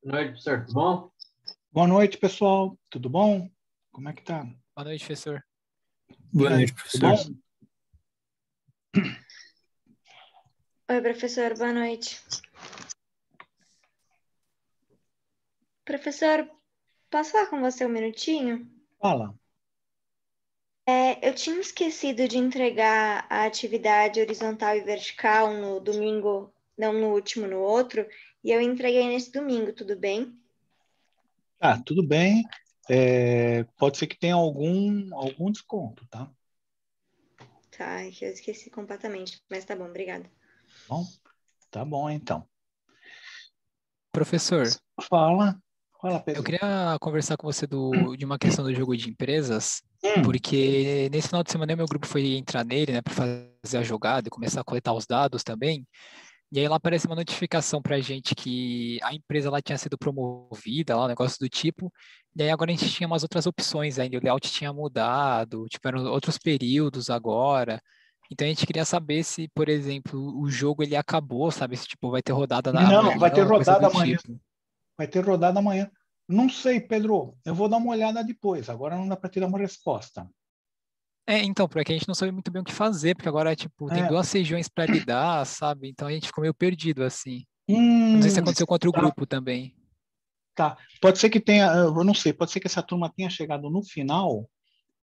Boa noite, professor. Tudo bom? Boa noite, pessoal. Tudo bom? Como é que tá? Boa noite, professor. E Boa aí, noite, tudo professor. bom? Oi, professor, boa noite. Professor, posso falar com você um minutinho? Fala. Eu tinha esquecido de entregar a atividade horizontal e vertical no domingo, não no último, no outro, e eu entreguei nesse domingo, tudo bem? Tudo bem. Pode ser que tenha algum desconto, tá? Tá, é que eu esqueci completamente, mas tá bom, obrigada. Bom, tá bom, então. Professor, Fala, eu Pedro. queria conversar com você de uma questão do jogo de empresas, Hum. porque nesse final de semana meu grupo foi entrar nele, né, para fazer a jogada e começar a coletar os dados também. E aí lá aparece uma notificação para a gente que a empresa lá tinha sido promovida, lá, um negócio do tipo. E aí agora a gente tinha umas outras opções ainda, o layout tinha mudado, tipo, eram outros períodos agora. Então a gente queria saber se, por exemplo, o jogo ele acabou, sabe? Se tipo vai ter rodada Não, vai ter amanhã, ou coisa do rodada amanhã. tipo. Vai ter rodada amanhã. Não sei, Pedro. Eu vou dar uma olhada depois. Agora não dá para te dar uma resposta. Então, porque a gente não sabe muito bem o que fazer, porque agora, tipo, tem É. duas regiões para lidar, sabe? Então a gente ficou meio perdido, assim. Eu não sei se Hum, aconteceu com outro tá, grupo também. tá. Pode ser que tenha, eu não sei, pode ser que essa turma tenha chegado no final.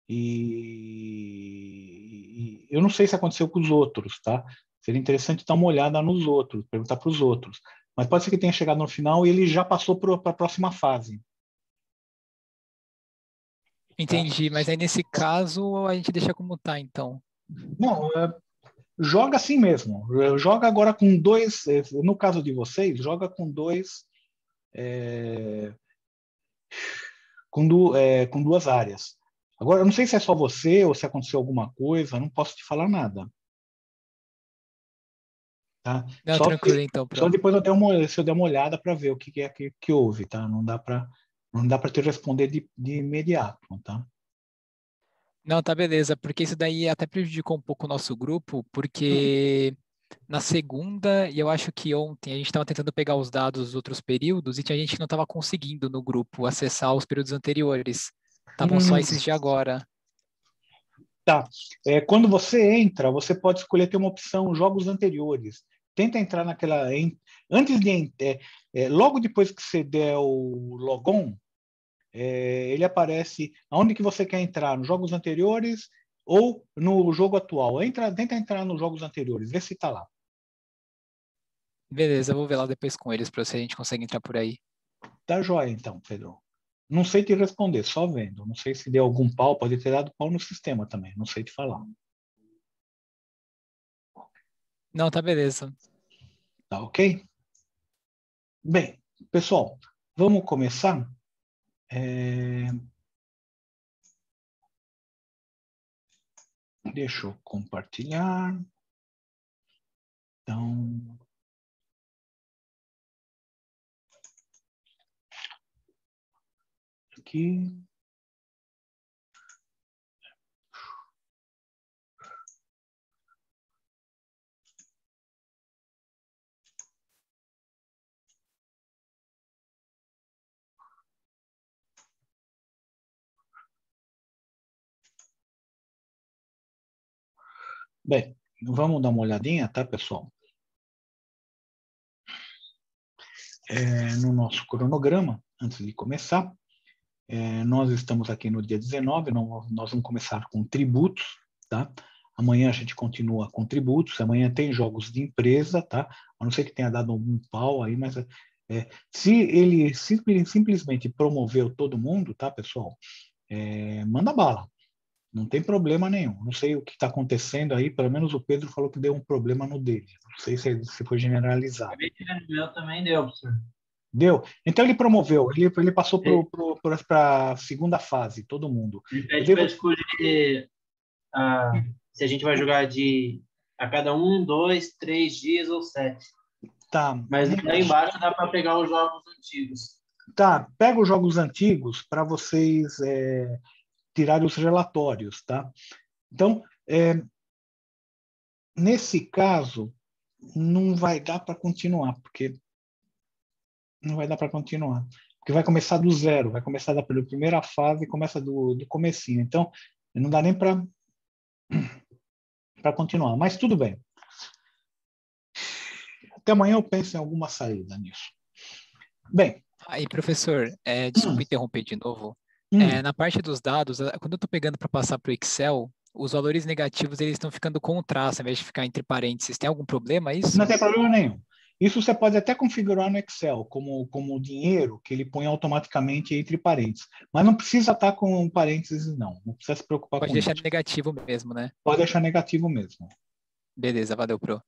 E eu não sei se aconteceu com os outros, tá? Seria interessante dar uma olhada nos outros, perguntar para os outros. Mas pode ser que tenha chegado no final e ele já passou para a próxima fase. Tá? Entendi, mas aí nesse caso a gente deixa como tá, então. Não, joga assim mesmo. Joga agora com dois. No caso de vocês, joga com dois. Com duas áreas. Agora, eu não sei se é só você ou se aconteceu alguma coisa, não posso te falar nada. Tá? Não, tranquilo então, Só Pro. depois se eu der uma olhada para ver o que é que houve, tá? Não dá para te responder de imediato, tá? Não, tá beleza, porque isso daí até prejudicou um pouco o nosso grupo, porque na segunda, e eu acho que ontem, a gente estava tentando pegar os dados dos outros períodos e tinha gente que não estava conseguindo no grupo acessar os períodos anteriores. Estavam só Hum, esses de agora. tá. Quando você entra, você pode escolher ter uma opção jogos anteriores. Tenta entrar antes logo depois que você der o logon, ele aparece aonde que você quer entrar, nos jogos anteriores ou no jogo atual. Tenta entrar nos jogos anteriores, vê se está lá. Beleza, eu vou ver lá depois com eles para ver se a gente consegue entrar por aí. Tá joia, então, Pedro. Não sei te responder, só vendo. Não sei se deu algum pau, pode ter dado pau no sistema também, não sei te falar. Não, tá beleza. Tá ok? Bem, pessoal, vamos começar? Deixa eu compartilhar. Então, aqui. Bem, vamos dar uma olhadinha, tá, pessoal? No nosso cronograma, antes de começar, nós estamos aqui no dia 19, nós vamos começar com tributos, tá? Amanhã a gente continua com tributos, amanhã tem jogos de empresa, tá? A não ser que tenha dado um pau aí, mas se ele simplesmente promoveu todo mundo, tá, pessoal? Manda bala. Não tem problema nenhum. Não sei o que está acontecendo aí, pelo menos o Pedro falou que deu um problema no dele. Não sei se foi generalizado. O meu também deu, professor. Deu? Então ele promoveu, ele passou para a segunda fase, todo mundo. Ele pede para escolher se a gente vai jogar a cada 1, 2, 3 dias ou 7. Tá, Mas lá embaixo dá para pegar os jogos antigos. tá, pega os jogos antigos para vocês tirarem os relatórios, tá? Então, nesse caso, não vai dar para continuar, porque não vai dar para continuar. Porque vai começar do zero, vai começar da primeira fase, começa do comecinho. Então, não dá nem para continuar. Mas tudo bem. Até amanhã eu penso em alguma saída nisso. Bem. Aí, professor, desculpa interromper de novo. Na parte dos dados, quando eu estou pegando para passar para o Excel, os valores negativos eles estão ficando com um traço, ao invés de ficar entre parênteses. Tem algum problema isso? Não tem problema nenhum. Isso você pode até configurar no Excel, como dinheiro, que ele põe automaticamente entre parênteses. Mas não precisa estar com parênteses, não. Não precisa se preocupar com isso. Pode deixar negativo mesmo, né? Pode deixar negativo mesmo. Beleza, valeu, Pro.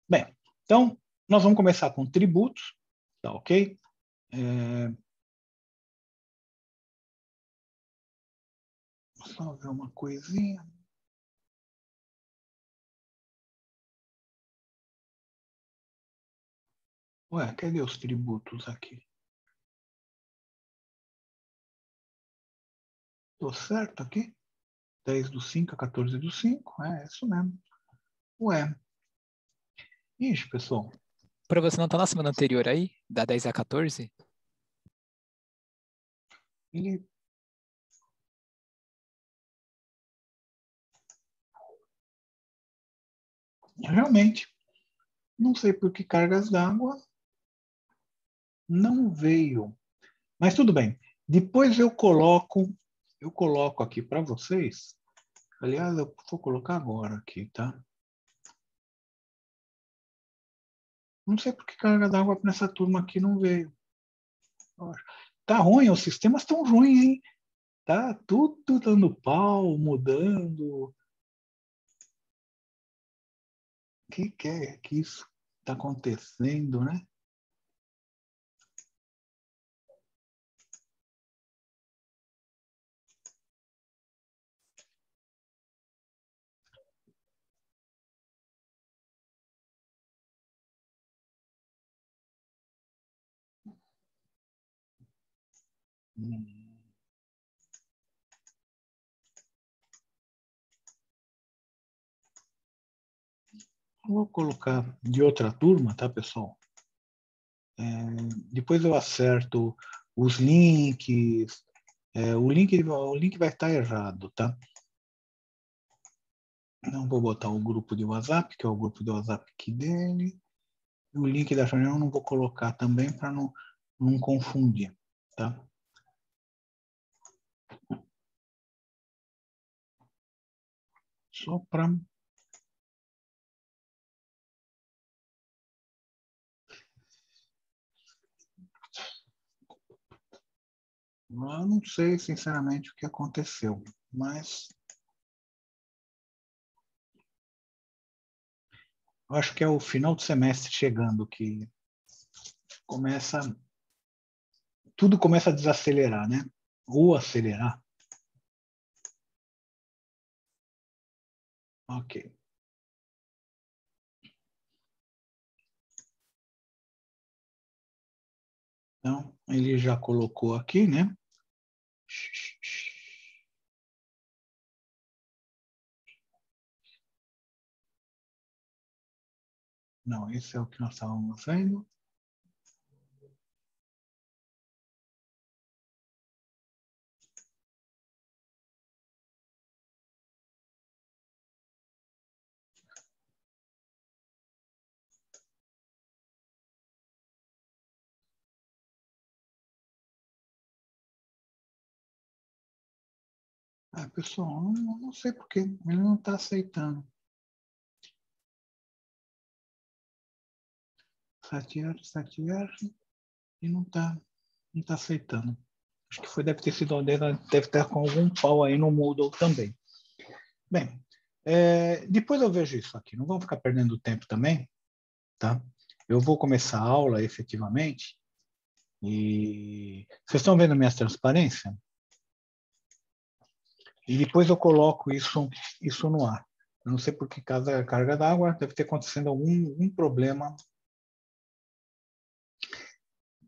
Bem, então, nós vamos começar com tributos, tá ok? Só ver uma coisinha. Ué, cadê os tributos aqui? Tô certo aqui? 10/5 a 14/5? É isso mesmo. Ué. Ixi, pessoal. Para você não estar na semana anterior aí, da 10 a 14? Ele... Realmente, não sei por que cargas d'água não veio. Mas tudo bem. Depois eu coloco aqui para vocês. Aliás, eu vou colocar agora aqui, tá? Não sei por que carga d'água nessa turma aqui não veio. Tá ruim, os sistemas estão ruins, hein? Tá tudo dando pau, mudando. O que é que isso está acontecendo, né? Vou colocar de outra turma, tá, pessoal? Depois eu acerto os links. O link vai estar errado, tá? Não vou botar o grupo de WhatsApp, que é o grupo de WhatsApp aqui dele. E o link da reunião eu não vou colocar também para não confundir, tá? Só para... Eu não sei, sinceramente, o que aconteceu, mas... Eu acho que é o final do semestre chegando que tudo começa a desacelerar, né? Ou acelerar. Ok. Então, ele já colocou aqui, né? Não, esse é o que nós estávamos vendo. Pessoal, não sei por que ele não está aceitando. 7R, e não está aceitando. Acho que deve ter sido, deve estar com algum pau aí no Moodle também. Bem, depois eu vejo isso aqui. Não vamos ficar perdendo tempo também, tá? Eu vou começar a aula efetivamente. E vocês estão vendo minhas transparências? E depois eu coloco isso no ar. Eu não sei por que causa a carga d'água, deve ter acontecendo algum problema.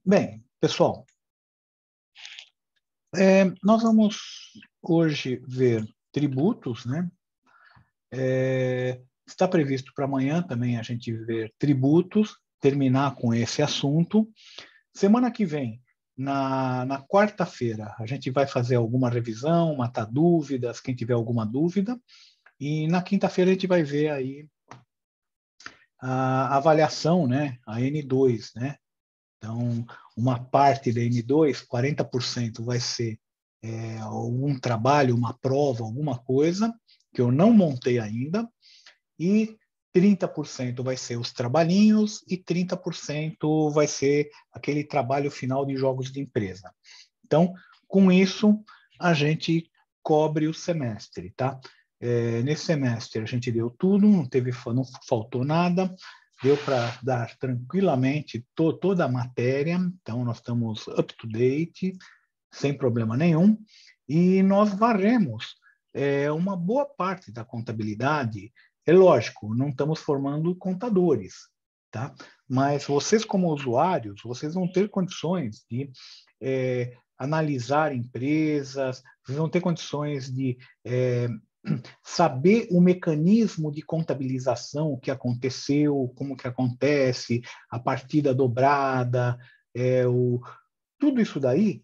Bem, pessoal, nós vamos hoje ver tributos, né? Está previsto para amanhã também a gente ver tributos terminar com esse assunto. Semana que vem, na quarta-feira, a gente vai fazer alguma revisão, matar dúvidas, quem tiver alguma dúvida. E na quinta-feira a gente vai ver aí a avaliação, né? A N2, né? Então, uma parte da N2, 40% vai ser algum trabalho, uma prova, alguma coisa, que eu não montei ainda, e 30% vai ser os trabalhinhos e 30% vai ser aquele trabalho final de jogos de empresa. Então, com isso, a gente cobre o semestre, tá? Nesse semestre a gente deu tudo, não faltou nada, deu para dar tranquilamente toda a matéria, então nós estamos up to date, sem problema nenhum, e nós varremos uma boa parte da contabilidade. É lógico, não estamos formando contadores, tá? Mas vocês, como usuários, vocês vão ter condições de analisar empresas, vocês vão ter condições de saber o mecanismo de contabilização, o que aconteceu, como que acontece, a partida dobrada, tudo isso daí,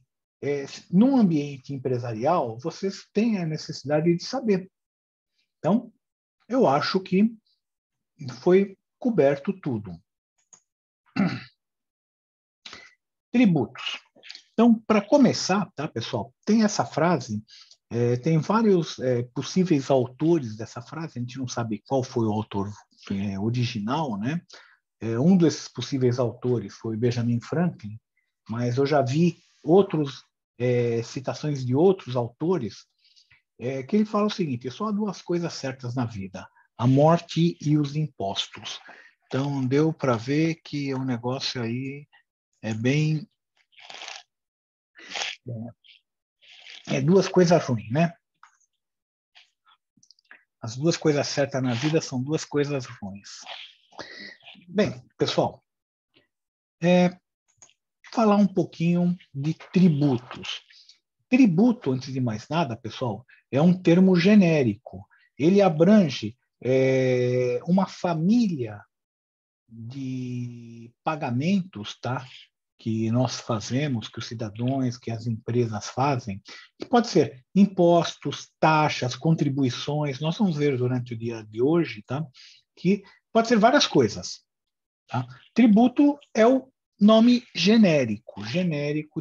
num ambiente empresarial, vocês têm a necessidade de saber. Então, eu acho que foi coberto tudo. Tributos. Então, para começar, tá, pessoal, tem essa frase, tem vários possíveis autores dessa frase, a gente não sabe qual foi o autor original, né? Um desses possíveis autores foi Benjamin Franklin, mas eu já vi citações de outros autores que ele fala o seguinte: só há duas coisas certas na vida, a morte e os impostos. Então, deu para ver que o negócio aí é bem... duas coisas ruins, né? As duas coisas certas na vida são duas coisas ruins. Bem, pessoal, falar um pouquinho de tributos. Tributo, antes de mais nada, pessoal, é um termo genérico. Ele abrange uma família de pagamentos, tá? Que nós fazemos, que os cidadãos, que as empresas fazem, que pode ser impostos, taxas, contribuições. Nós vamos ver durante o dia de hoje, tá? Que pode ser várias coisas. Tá? Tributo é o nome genérico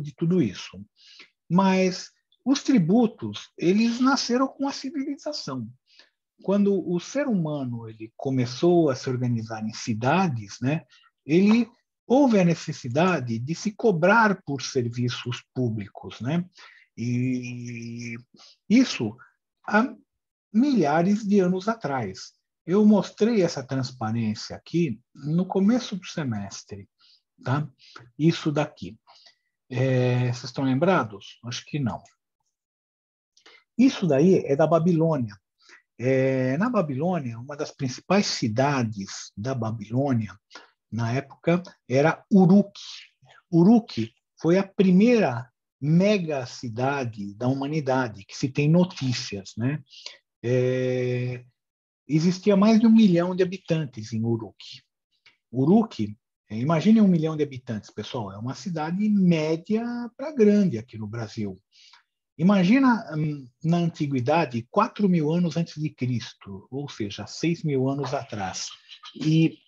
de tudo isso. Mas os tributos, eles nasceram com a civilização. Quando o ser humano ele começou a se organizar em cidades, né, houve a necessidade de se cobrar por serviços públicos, né? E isso há milhares de anos atrás. Eu mostrei essa transparência aqui no começo do semestre, tá? Isso daqui. Vocês estão lembrados? Acho que não. Isso daí é da Babilônia. Na Babilônia, uma das principais cidades da Babilônia, na época, era Uruk. Uruk foi a primeira mega cidade da humanidade que se tem notícias, né? Existia mais de 1 milhão de habitantes em Uruk. Uruk, imagine 1 milhão de habitantes, pessoal, é uma cidade média para grande aqui no Brasil. Imagina, na antiguidade, 4.000 anos antes de Cristo, ou seja, 6.000 anos atrás. E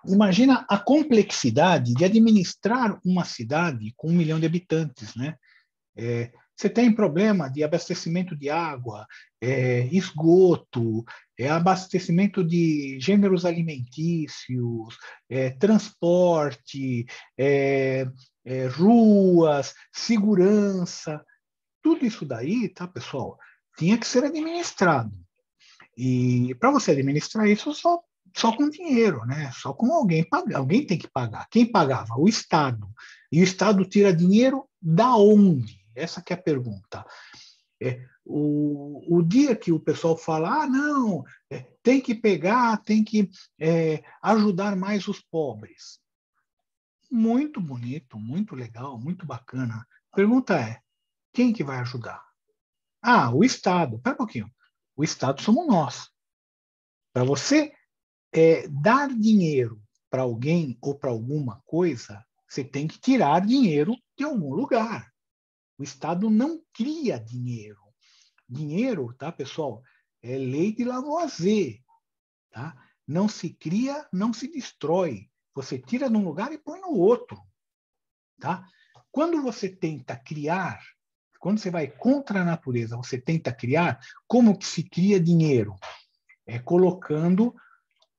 imagina a complexidade de administrar uma cidade com 1 milhão de habitantes, né? Você tem problema de abastecimento de água, esgoto, abastecimento de gêneros alimentícios, transporte, ruas, segurança. Tudo isso daí, tá, pessoal, tinha que ser administrado. E para você administrar isso só com dinheiro, né? Só com alguém pagar. Alguém tem que pagar. Quem pagava? O Estado. E o Estado tira dinheiro da onde? Essa que é a pergunta. O dia que o pessoal fala, não, tem que pegar, tem que ajudar mais os pobres. Muito bonito, muito legal, muito bacana. A pergunta é, quem que vai ajudar? O Estado. Espera um pouquinho. O Estado somos nós. Para você dar dinheiro para alguém ou para alguma coisa, você tem que tirar dinheiro de algum lugar. O Estado não cria dinheiro. Dinheiro, tá, pessoal? É lei de Lavoisier, tá? Não se cria, não se destrói. Você tira de um lugar e põe no outro, tá? Quando você tenta criar, quando você vai contra a natureza, você tenta criar, como que se cria dinheiro? É colocando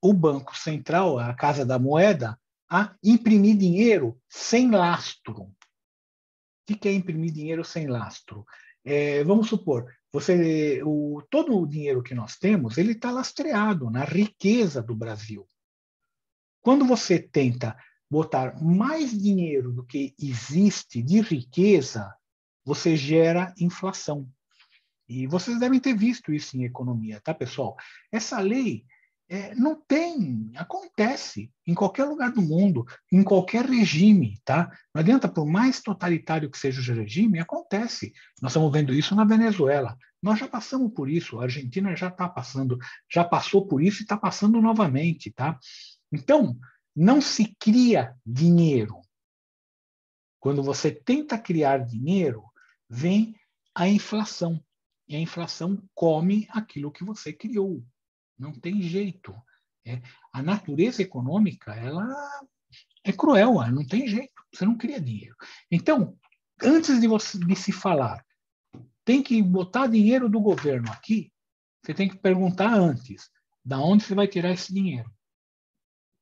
o Banco Central, a Casa da Moeda, a imprimir dinheiro sem lastro. O que é imprimir dinheiro sem lastro? Vamos supor, todo o dinheiro que nós temos, ele está lastreado na riqueza do Brasil. Quando você tenta botar mais dinheiro do que existe de riqueza, você gera inflação. E vocês devem ter visto isso em economia, tá, pessoal? Essa lei acontece em qualquer lugar do mundo, em qualquer regime, tá? Não adianta, por mais totalitário que seja o regime, acontece. Nós estamos vendo isso na Venezuela. Nós já passamos por isso, a Argentina já está passando, já passou por isso e está passando novamente, tá? Então, não se cria dinheiro. Quando você tenta criar dinheiro, vem a inflação. E a inflação come aquilo que você criou. Não tem jeito. A natureza econômica, ela é cruel, não tem jeito. Você não cria dinheiro. Então, antes de se falar, tem que botar dinheiro do governo aqui, você tem que perguntar antes, da onde você vai tirar esse dinheiro?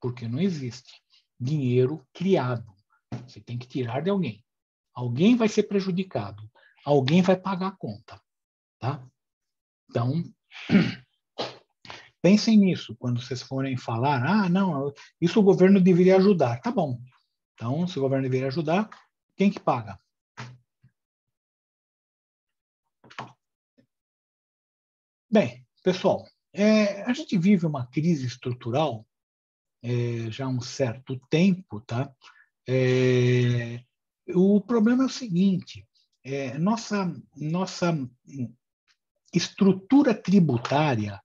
Porque não existe dinheiro criado. Você tem que tirar de alguém. Alguém vai ser prejudicado. Alguém vai pagar a conta. Tá? Então, pensem nisso quando vocês forem falar, não, isso o governo deveria ajudar. Tá bom. Então, se o governo deveria ajudar, quem que paga? Bem, pessoal, a gente vive uma crise estrutural já há um certo tempo, tá? O problema é o seguinte, nossa estrutura tributária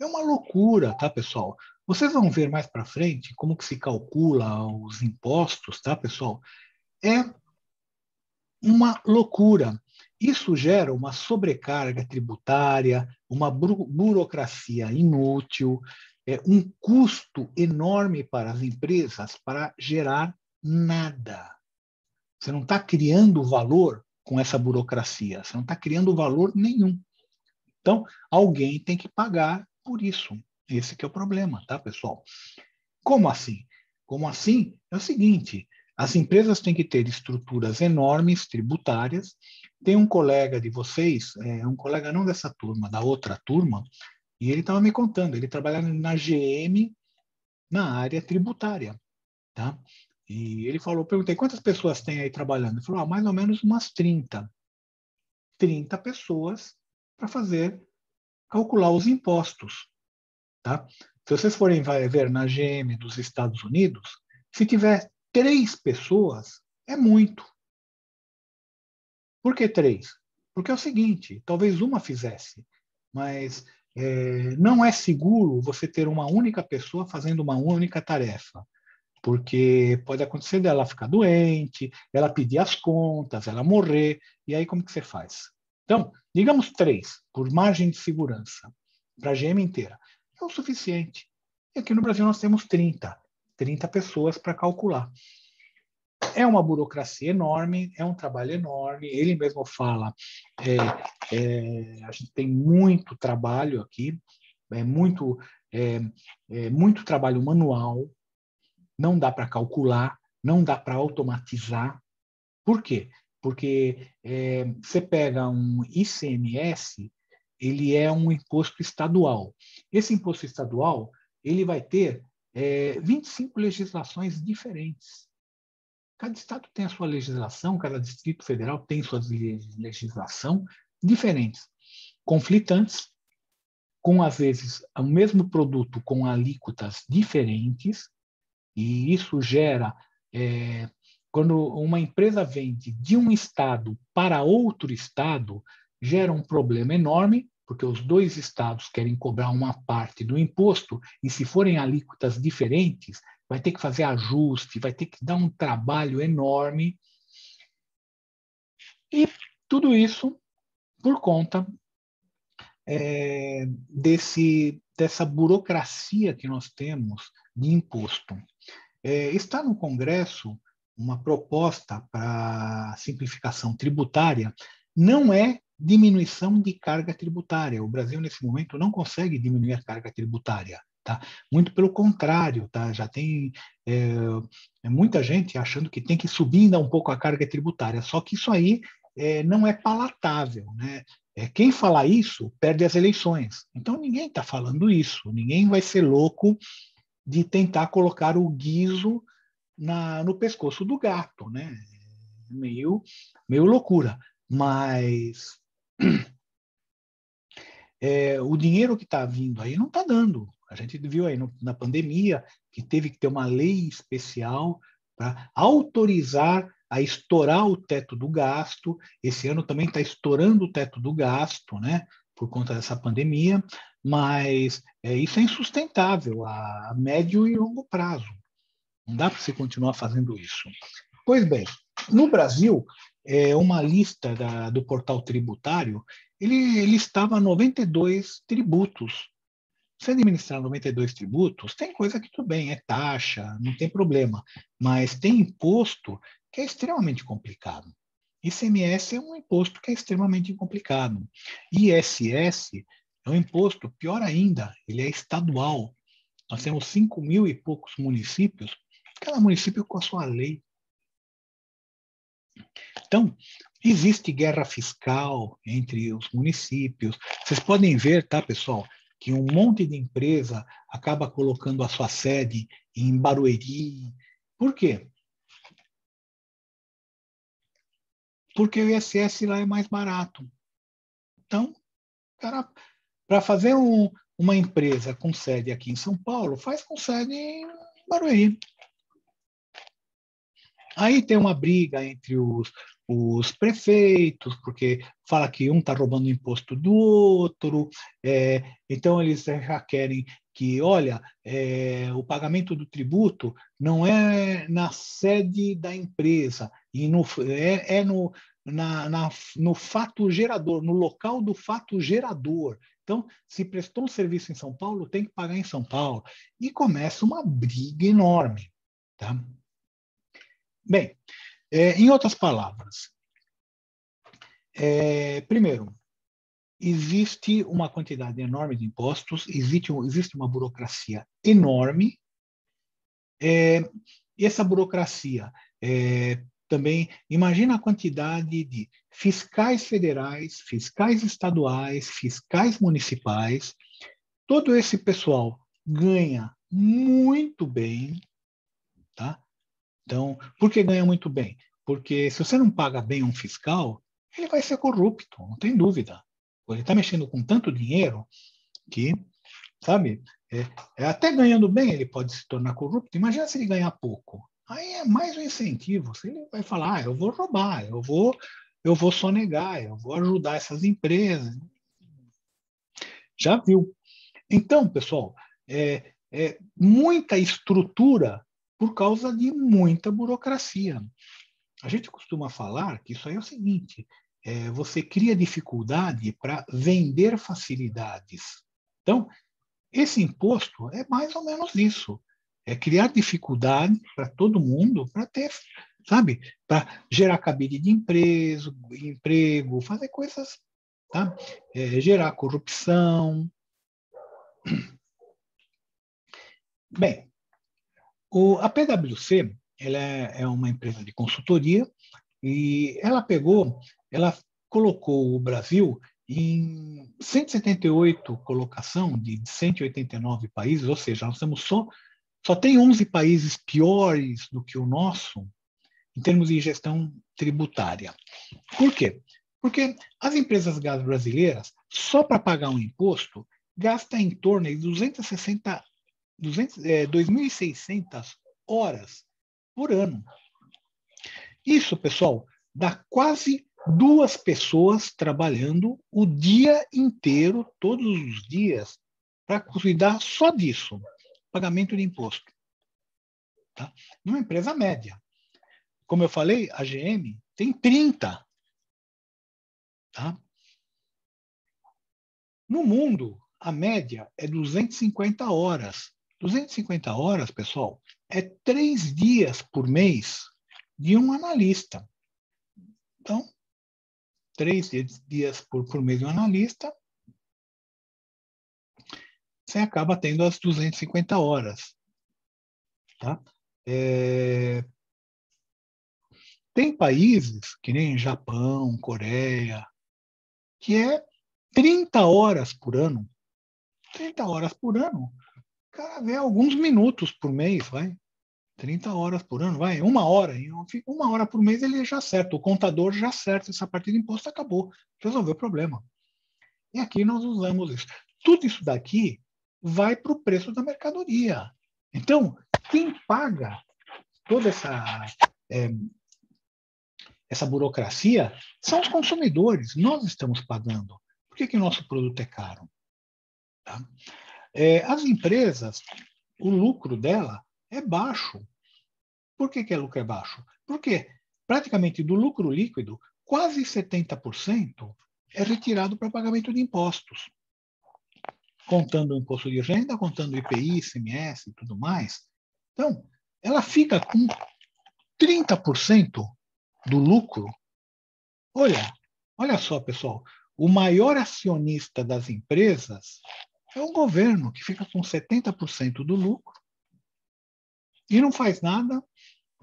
é uma loucura, tá, pessoal? Vocês vão ver mais para frente como que se calcula os impostos, tá, pessoal? É uma loucura. Isso gera uma sobrecarga tributária, uma burocracia inútil, um custo enorme para as empresas para gerar nada. Você não está criando valor com essa burocracia, você não está criando valor nenhum. Então, alguém tem que pagar por isso. Esse que é o problema, tá, pessoal? Como assim? Como assim? É o seguinte, as empresas têm que ter estruturas enormes, tributárias. Tem um colega de vocês, um colega não dessa turma, da outra turma, e ele estava me contando, ele trabalha na GM, na área tributária, tá? E ele falou, perguntei, quantas pessoas tem aí trabalhando? Ele falou, mais ou menos umas 30. 30 pessoas para calcular os impostos, tá? Se vocês forem ver na GM dos Estados Unidos, se tiver 3 pessoas, é muito. Por que 3? Porque é o seguinte, talvez uma fizesse, mas não é seguro você ter uma única pessoa fazendo uma única tarefa, porque pode acontecer dela ficar doente, ela pedir as contas, ela morrer, e aí como que você faz? Então, digamos 3, por margem de segurança, para a GM inteira. É o suficiente. E aqui no Brasil nós temos 30 pessoas para calcular. É uma burocracia enorme, é um trabalho enorme. Ele mesmo fala, a gente tem muito trabalho aqui, muito trabalho manual, não dá para calcular, não dá para automatizar. Por quê? Porque você pega um ICMS, ele é um imposto estadual. Esse imposto estadual, ele vai ter 25 legislações diferentes. Cada estado tem a sua legislação, cada Distrito Federal tem suas legislação diferentes, conflitantes, com, às vezes, o mesmo produto com alíquotas diferentes, e isso gera, quando uma empresa vende de um estado para outro estado, gera um problema enorme, porque os dois estados querem cobrar uma parte do imposto, e se forem alíquotas diferentes, vai ter que fazer ajuste, vai ter que dar um trabalho enorme. E tudo isso por conta dessa burocracia que nós temos de imposto. Está no Congresso uma proposta para simplificação tributária, não é diminuição de carga tributária. O Brasil, nesse momento, não consegue diminuir a carga tributária. Tá? Muito pelo contrário, tá? Já tem muita gente achando que tem que subir ainda um pouco a carga tributária, só que isso aí não é palatável, né? Quem falar isso perde as eleições. Então ninguém está falando isso, ninguém vai ser louco de tentar colocar o guiso no pescoço do gato, né? Meio loucura. Mas o dinheiro que está vindo aí não está dando. A gente viu aí na pandemia que teve que ter uma lei especial para autorizar a estourar o teto do gasto. Esse ano também está estourando o teto do gasto, né? Por conta dessa pandemia, mas isso é insustentável a médio e longo prazo. Não dá para você continuar fazendo isso. Pois bem, no Brasil, uma lista do portal tributário, ele estava 92 tributos. Se administrar 92 tributos, tem coisa que tudo bem, é taxa, não tem problema, mas tem imposto que é extremamente complicado. ICMS é um imposto que é extremamente complicado. ISS é um imposto, pior ainda, ele é estadual. Nós temos 5.000 e poucos municípios, cada município com a sua lei. Então, existe guerra fiscal entre os municípios. Vocês podem ver, tá, pessoal, que um monte de empresa acaba colocando a sua sede em Barueri. Por quê? Porque o ISS lá é mais barato. Então, cara, para fazer uma empresa com sede aqui em São Paulo, faz com sede em Barueri. Aí tem uma briga entre os prefeitos, porque fala que um está roubando o imposto do outro, então eles já querem que, olha, o pagamento do tributo não é na sede da empresa, e no fato gerador, no local do fato gerador. Então, se prestou um serviço em São Paulo, tem que pagar em São Paulo. E começa uma briga enorme. Tá? Bem, em outras palavras, primeiro, existe uma quantidade enorme de impostos, existe uma burocracia enorme, e essa burocracia também, imagina a quantidade de fiscais federais, fiscais estaduais, fiscais municipais, todo esse pessoal ganha muito bem, tá? Então, por que ganha muito bem? Porque se você não paga bem um fiscal, ele vai ser corrupto, não tem dúvida. Ele está mexendo com tanto dinheiro que, sabe, até ganhando bem ele pode se tornar corrupto. Imagina se ele ganhar pouco. Aí é mais um incentivo. Ele vai falar, eu vou roubar, eu vou sonegar, eu vou ajudar essas empresas. Já viu. Então, pessoal, muita estrutura por causa de muita burocracia. A gente costuma falar que isso aí é o seguinte, você cria dificuldade para vender facilidades. Então, esse imposto é mais ou menos isso. É criar dificuldade para todo mundo, para ter, sabe, para gerar cabide de emprego, fazer coisas, tá? Gerar corrupção. Bem, a PwC ela é uma empresa de consultoria e ela colocou o Brasil em 178 colocação de 189 países, ou seja, nós temos só tem 11 países piores do que o nosso em termos de gestão tributária. Por quê? Porque as empresas brasileiras, só para pagar um imposto, gastam em torno de 2.600 horas por ano. Isso, pessoal, dá quase 2 pessoas trabalhando o dia inteiro, todos os dias, para cuidar só disso, pagamento de imposto. Tá? Numa empresa média. Como eu falei, a GM tem 30. Tá? No mundo, a média é 250 horas. 250 horas, pessoal, é 3 dias por mês de um analista. Então, 3 dias por mês de um analista, você acaba tendo as 250 horas. Tá? Tem países, que nem Japão, Coreia, que é 30 horas por ano. 30 horas por ano. Cara, vê alguns minutos por mês, vai. 30 horas por ano, vai. 1 hora. 1 hora por mês ele já acerta. O contador já acerta essa parte de imposto, acabou. Resolveu o problema. E aqui nós usamos isso. Tudo isso daqui vai para o preço da mercadoria. Então, quem paga toda essa burocracia são os consumidores. Nós estamos pagando. Por que o nosso produto é caro? Tá? As empresas, o lucro dela é baixo. Por que o lucro é baixo? Porque praticamente do lucro líquido, quase 70% é retirado para pagamento de impostos. Contando o imposto de renda, contando o IPI, ICMS e tudo mais. Então, ela fica com 30% do lucro. Olha só, pessoal, o maior acionista das empresas é o governo, que fica com 70% do lucro e não faz nada,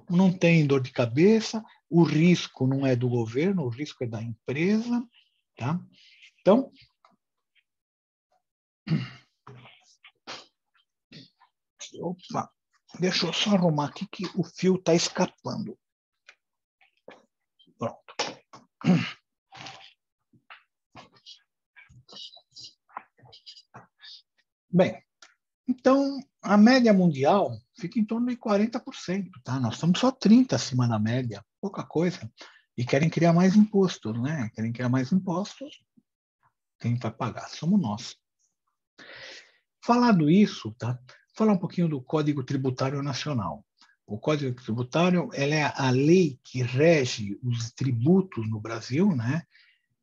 não tem dor de cabeça, o risco não é do governo, o risco é da empresa. Tá? Então, opa, deixa eu só arrumar aqui que o fio está escapando. Pronto. Bem, então, a média mundial fica em torno de 40%. Tá? Nós estamos só 30% acima da média, pouca coisa. E querem criar mais impostos, né? Querem criar mais impostos. Quem vai pagar? Somos nós. Falado isso, tá? Falar um pouquinho do Código Tributário Nacional. O Código Tributário é a lei que rege os tributos no Brasil, né?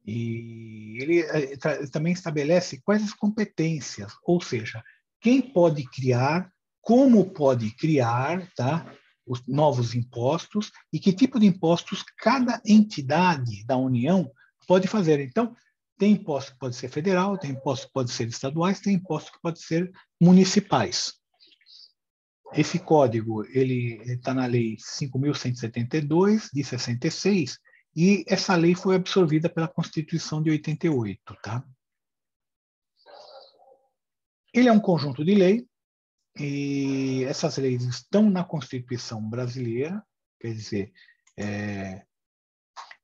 E ele também estabelece quais as competências, ou seja, quem pode criar, como pode criar, tá? Os novos impostos e que tipo de impostos cada entidade da União pode fazer. Então, tem imposto que pode ser federal, tem imposto que pode ser estaduais, tem imposto que pode ser municipais. Esse código ele está na Lei 5.172, de 66, e essa lei foi absorvida pela Constituição de 88. Tá? Ele é um conjunto de lei, e essas leis estão na Constituição brasileira, quer dizer,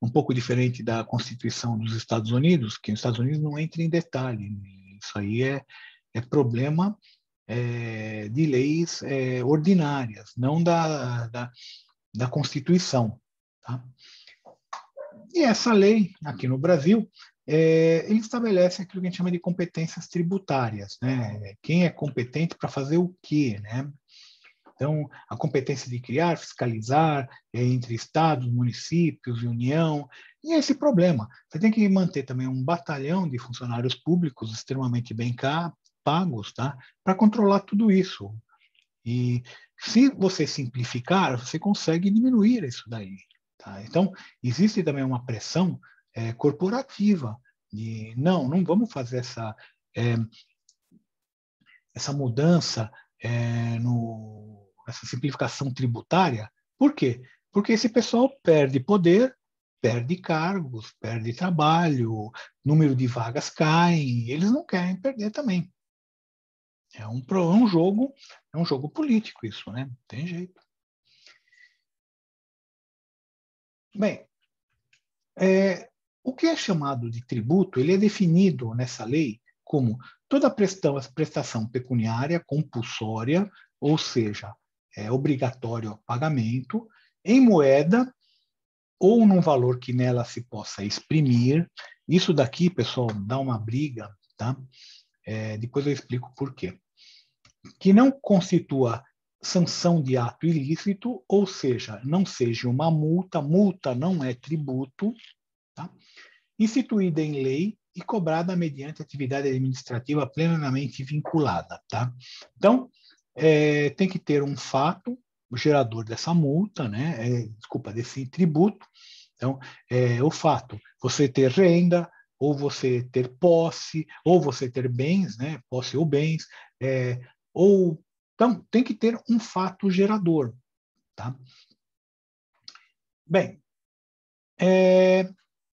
um pouco diferente da Constituição dos Estados Unidos, que os Estados Unidos não entra em detalhe. Isso aí é problema de leis ordinárias, não da Constituição. Tá? E essa lei, aqui no Brasil, ele estabelece aquilo que a gente chama de competências tributárias. Né? Quem é competente para fazer o quê? Né? Então, a competência de criar, fiscalizar entre estados, municípios e União, e esse problema. Você tem que manter também um batalhão de funcionários públicos extremamente bem pagos, tá? Para controlar tudo isso. E se você simplificar, você consegue diminuir isso daí. Tá? Então, existe também uma pressão corporativa de não vamos fazer essa mudança essa simplificação tributária. Por quê? Porque esse pessoal perde poder, perde cargos, perde trabalho, número de vagas cai, eles não querem perder também. É um jogo político isso, né? Não tem jeito. Bem, o que é chamado de tributo, ele é definido nessa lei como toda prestação pecuniária compulsória, ou seja, é obrigatório o pagamento, em moeda ou num valor que nela se possa exprimir. Isso daqui, pessoal, dá uma briga, tá? Depois eu explico por quê. Que não constitua sanção de ato ilícito, ou seja, não seja uma multa, multa não é tributo, tá? Instituída em lei e cobrada mediante atividade administrativa plenamente vinculada, tá? Então, tem que ter um fato, o gerador dessa multa, né? Desculpa, desse tributo. Então, o fato, você ter renda, ou você ter posse, ou você ter bens, né? Posse ou bens, então, tem que ter um fato gerador, tá? Bem,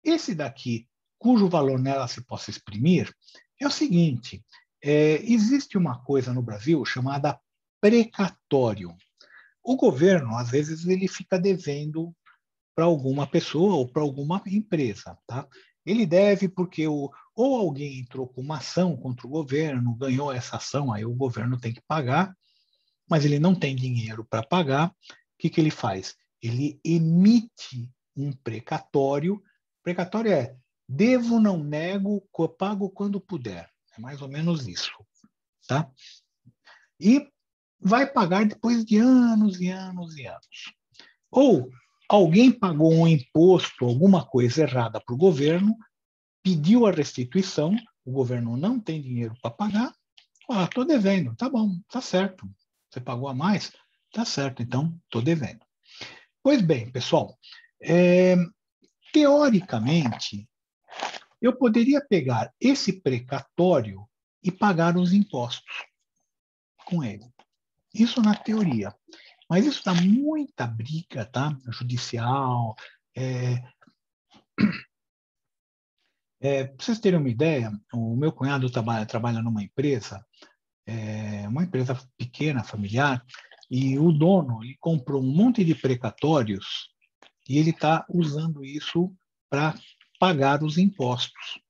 esse daqui, cujo valor nela se possa exprimir, é o seguinte: existe uma coisa no Brasil chamada precatório. O governo, às vezes, ele fica devendo para alguma pessoa ou para alguma empresa, tá? Ele deve porque ou alguém entrou com uma ação contra o governo, ganhou essa ação, aí o governo tem que pagar, mas ele não tem dinheiro para pagar. O que ele faz? Ele emite um precatório. Precatório é devo, não nego, pago quando puder. É mais ou menos isso, tá? E vai pagar depois de anos e anos e anos. Ou alguém pagou um imposto, alguma coisa errada para o governo, pediu a restituição, o governo não tem dinheiro para pagar, estou devendo, tá bom, tá certo. Você pagou a mais? Tá certo, então estou devendo. Pois bem, pessoal, teoricamente, eu poderia pegar esse precatório e pagar os impostos com ele. Isso na teoria. Mas isso dá muita briga, tá? Judicial. Para vocês terem uma ideia, o meu cunhado trabalha numa empresa pequena, familiar, e o dono ele comprou um monte de precatórios e ele está usando isso para pagar os impostos.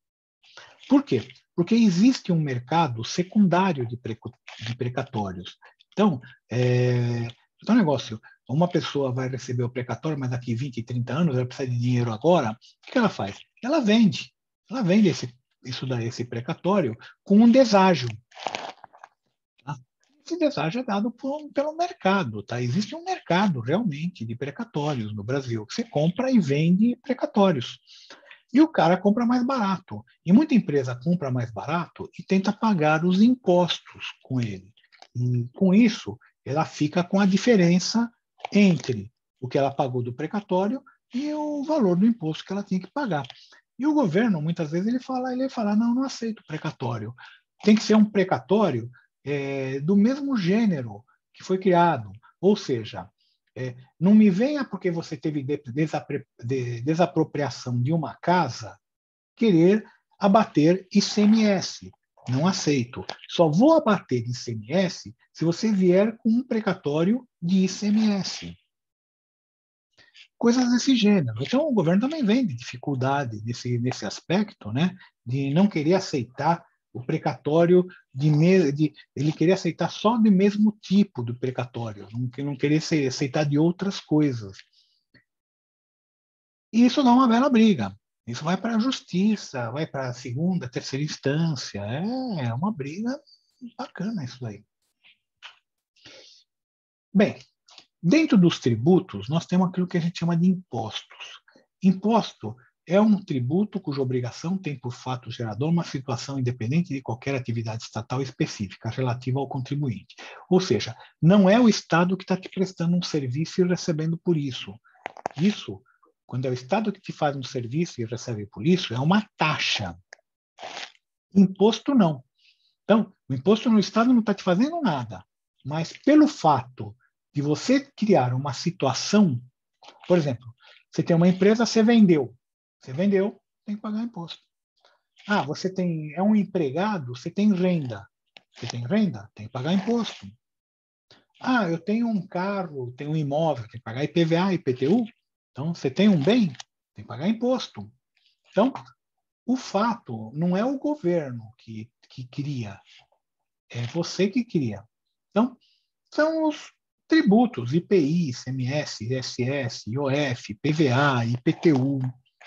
Por quê? Porque existe um mercado secundário de precatórios. Então, é um negócio, uma pessoa vai receber o precatório, mas daqui 20, 30 anos, ela precisa de dinheiro agora, o que ela faz? Ela vende esse precatório com um deságio. Tá? Esse deságio é dado pelo mercado. Tá? Existe um mercado realmente de precatórios no Brasil, que você compra e vende precatórios. E o cara compra mais barato. E muita empresa compra mais barato e tenta pagar os impostos com ele. E com isso, ela fica com a diferença entre o que ela pagou do precatório e o valor do imposto que ela tinha que pagar. E o governo, muitas vezes, ele fala, não aceito precatório. Tem que ser um precatório do mesmo gênero que foi criado. Ou seja, não me venha porque você teve desapropriação de uma casa querer abater ICMS. Não aceito. Só vou abater ICMS se você vier com um precatório de ICMS. Coisas desse gênero. Então, o governo também vem de dificuldade nesse aspecto, né, de não querer aceitar o precatório ele queria aceitar só do mesmo tipo do precatório, não querer aceitar de outras coisas. E isso dá uma bela briga. Isso vai para a justiça, vai para a segunda, terceira instância. É uma briga bacana isso aí. Bem, dentro dos tributos, nós temos aquilo que a gente chama de impostos. Imposto é um tributo cuja obrigação tem por fato gerador uma situação independente de qualquer atividade estatal específica relativa ao contribuinte. Ou seja, não é o Estado que está te prestando um serviço e recebendo por isso. Isso, quando é o Estado que te faz um serviço e recebe por isso, é uma taxa. Imposto não. Então, o imposto no Estado não está te fazendo nada. Mas pelo fato de você criar uma situação, por exemplo, você tem uma empresa, você vendeu, tem que pagar imposto. Você é um empregado, você tem renda, tem que pagar imposto. Eu tenho um carro, tenho um imóvel, tem que pagar IPVA, IPTU. Então, você tem um bem, tem que pagar imposto. Então, o fato não é o governo que cria, é você que cria. Então, são os tributos, IPI, ICMS, ISS, IOF, PVA, IPTU.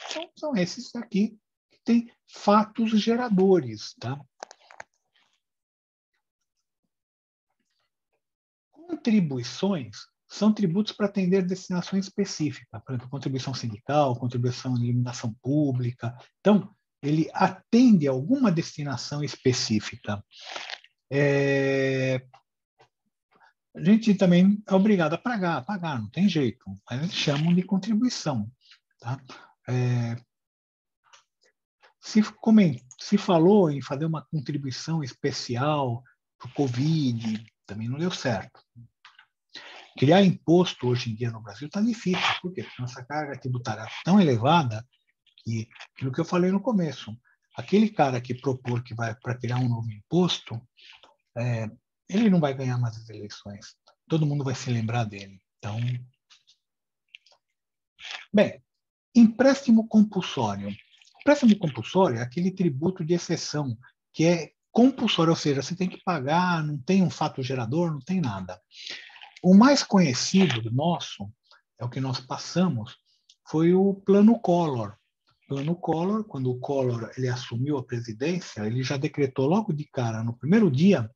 Então, são esses aqui que têm fatos geradores, tá? Contribuições são tributos para atender destinações específicas, por exemplo, contribuição sindical, contribuição de iluminação pública. Então, ele atende a alguma destinação específica. A gente também é obrigado a pagar, não tem jeito, mas eles chamam de contribuição. Tá? Se falou em fazer uma contribuição especial para o Covid, também não deu certo. Criar imposto hoje em dia no Brasil está difícil. Por quê? Porque nossa carga tributária é tão elevada que, aquilo que eu falei no começo, aquele cara que propor que vai para criar um novo imposto, ele não vai ganhar mais as eleições. Todo mundo vai se lembrar dele. Então, bem, empréstimo compulsório. Empréstimo compulsório é aquele tributo de exceção que é compulsório, ou seja, você tem que pagar, não tem um fato gerador, não tem nada. O mais conhecido nosso, é o que nós passamos, foi o Plano Collor. Plano Collor, quando o Collor ele assumiu a presidência, ele já decretou logo de cara, no primeiro dia,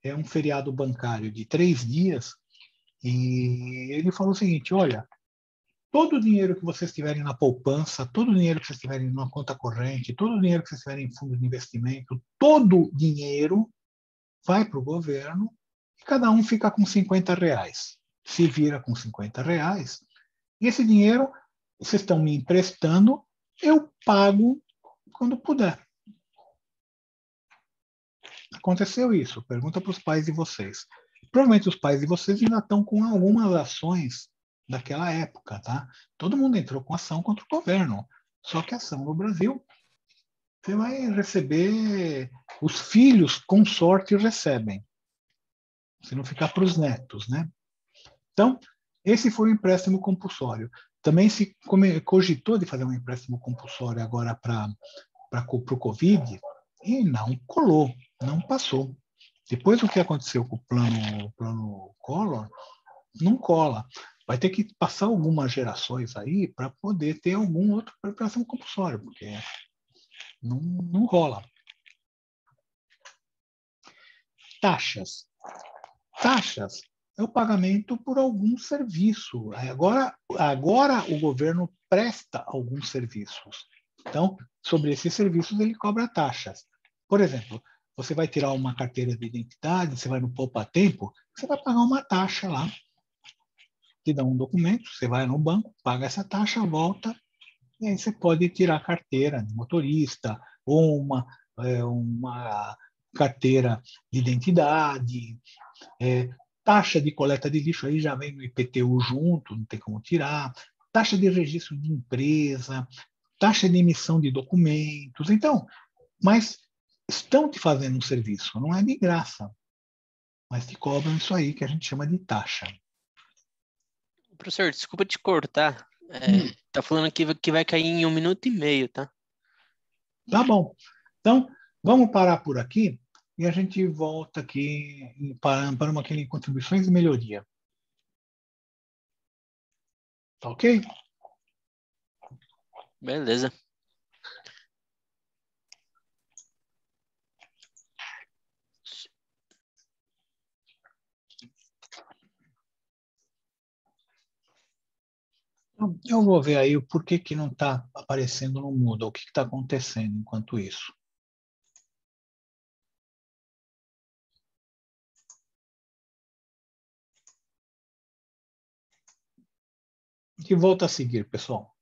um feriado bancário de 3 dias, e ele falou o seguinte, olha, todo o dinheiro que vocês tiverem na poupança, todo o dinheiro que vocês tiverem numa conta corrente, todo o dinheiro que vocês tiverem em fundo de investimento, todo o dinheiro vai para o governo e cada um fica com R$ 50. Se vira com R$ 50. E esse dinheiro, vocês estão me emprestando, eu pago quando puder. Aconteceu isso. Pergunta para os pais de vocês. Provavelmente os pais de vocês ainda estão com algumas ações daquela época, tá? Todo mundo entrou com ação contra o governo. Só que a ação no Brasil, você vai receber, os filhos, com sorte, recebem. Se não ficar para os netos, né? Então, esse foi o empréstimo compulsório. Também se cogitou de fazer um empréstimo compulsório agora para o Covid e não colou, não passou. Depois do que aconteceu com o plano Collor, não cola. Vai ter que passar algumas gerações aí para poder ter algum outro empréstimo compulsório, porque não rola. Taxas. Taxas é o pagamento por algum serviço. Agora o governo presta alguns serviços. Então, sobre esses serviços, ele cobra taxas. Por exemplo, você vai tirar uma carteira de identidade, você vai no Poupa Tempo, você vai pagar uma taxa lá. Te dá um documento, você vai no banco, paga essa taxa, volta, e aí você pode tirar a carteira de motorista ou uma carteira de identidade. Taxa de coleta de lixo aí já vem no IPTU junto, não tem como tirar. Taxa de registro de empresa, taxa de emissão de documentos. Então, mas estão te fazendo um serviço, não é de graça, mas te cobram isso aí que a gente chama de taxa. Professor, desculpa te cortar. Tá falando aqui que vai cair em 1 minuto e meio, tá? Tá bom. Então, vamos parar por aqui e a gente volta aqui para uma aqui em contribuições e melhoria. Tá ok? Beleza. Eu vou ver aí o porquê que não está aparecendo no Moodle, o que está acontecendo enquanto isso. A gente volta a seguir, pessoal.